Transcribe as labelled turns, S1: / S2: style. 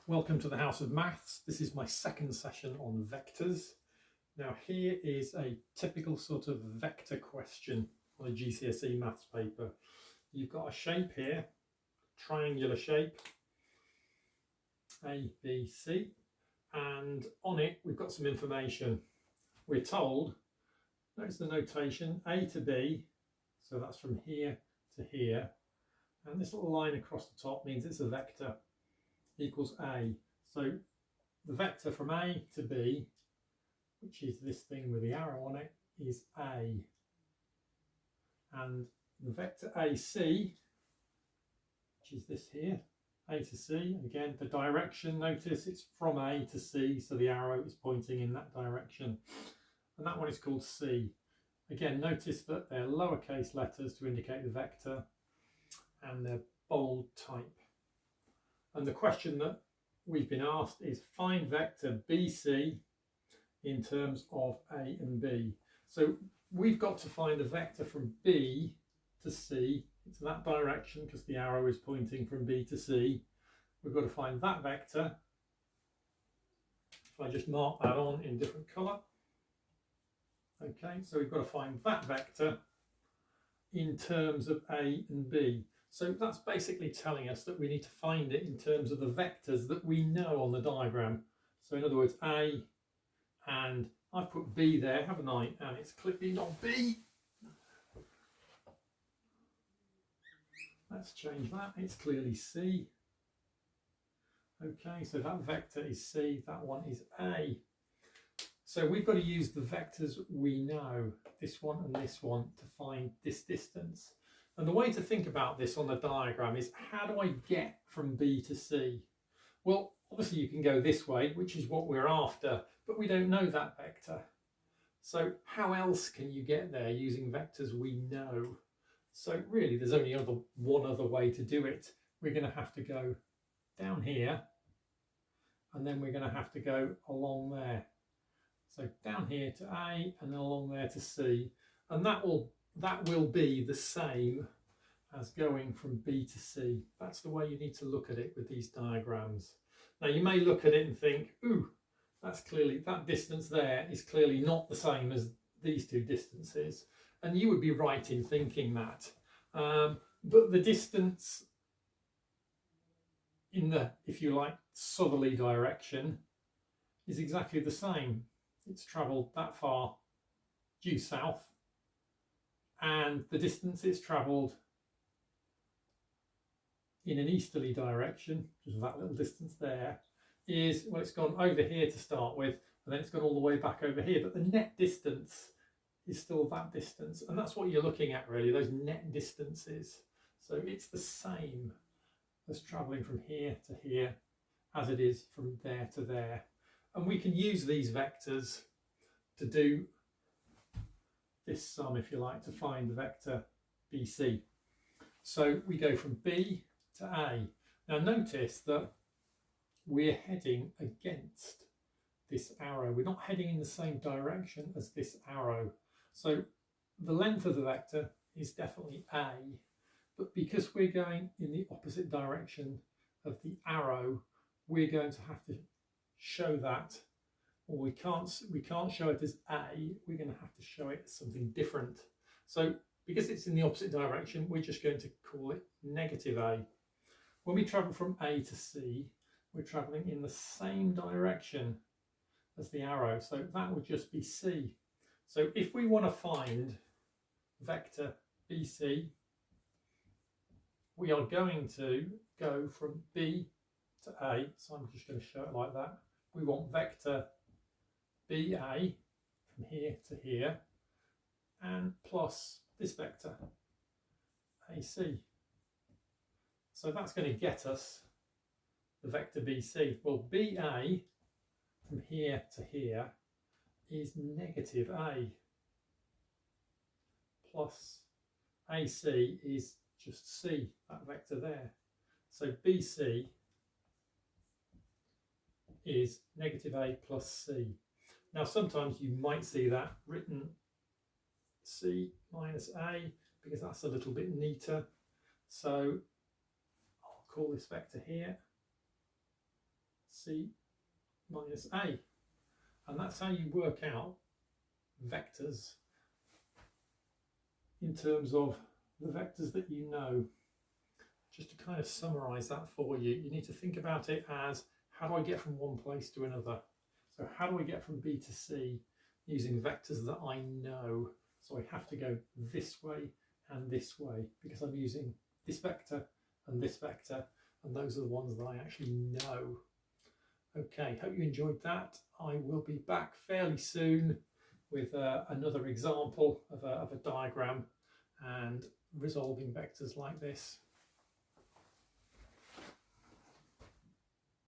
S1: Welcome to the House of Maths. This is my second session on vectors. Now here is a typical sort of vector question on a GCSE maths paper. You've got a shape here, triangular shape, A, B, C, and on it we've got some information. We're told, notice the notation, A to B, so that's from here to here, and this little line across the top means it's a vector, equals A. So the vector from A to B, which is this thing with the arrow on it, is A. And the vector AC, which is this here, A to C, again the direction, notice it's from A to C, so the arrow is pointing in that direction. And that one is called C. Again, notice that they're lowercase letters to indicate the vector, and they're bold type. And the question that we've been asked is find vector BC in terms of A and B. So we've got to find a vector from B to C. It's that direction because the arrow is pointing from B to C. We've got to find that vector. If I just mark that on in different colour. Okay, so we've got to find that vector in terms of A and B. So that's basically telling us that we need to find it in terms of the vectors that we know on the diagram. So in other words, A, and I've put B there, haven't I? And it's clearly not B. Let's change that. It's clearly C. Okay, so that vector is C, that one is A. So we've got to use the vectors we know, this one and this one, to find this distance. And the way to think about this on the diagram is, how do I get from B to C? Well, obviously you can go this way, which is what we're after, but we don't know that vector. So how else can you get there using vectors we know? So really there's only one other way to do it. We're going to have to go down here, and then we're going to have to go along there. So down here to A and then along there to C, and that will be the same as going from B to C. That's the way you need to look at it with these diagrams. Now you may look at it and think, ooh, that distance there is clearly not the same as these two distances. And you would be right in thinking that. But the distance in the, if you like, southerly direction is exactly the same. It's travelled that far due south, and the distance it's travelled in an easterly direction, which is that little distance there, is, well, it's gone over here to start with, and then it's gone all the way back over here, but the net distance is still that distance, and that's what you're looking at really, those net distances. So it's the same as travelling from here to here as it is from there to there. And we can use these vectors to do this sum, if you like, to find the vector BC. So we go from B to A. Now notice that we're heading against this arrow. We're not heading in the same direction as this arrow. So the length of the vector is definitely A, but because we're going in the opposite direction of the arrow, we're going to have to show that, or we can't show it as A, we're going to have to show it as something different. So because it's in the opposite direction, we're just going to call it negative A. When we travel from A to C, we're traveling in the same direction as the arrow, so that would just be C. So if we want to find vector BC, we are going to go from B to A, so I'm just going to show it like that. We want vector BA from here to here, and plus this vector AC. So that's going to get us the vector BC. Well, BA from here to here is negative A, plus AC is just C, that vector there. So BC is negative A plus C. Now sometimes you might see that written C minus A because that's a little bit neater. So I'll call this vector here c minus a. And that's how you work out vectors in terms of the vectors that you know. Just to kind of summarize that for you, you need to think about it as, how do I get from one place to another? So how do I get from B to C using vectors that I know? So I have to go this way and this way because I'm using this vector and this vector, and those are the ones that I actually know. Okay, hope you enjoyed that. I will be back fairly soon with another example of a diagram and resolving vectors like this.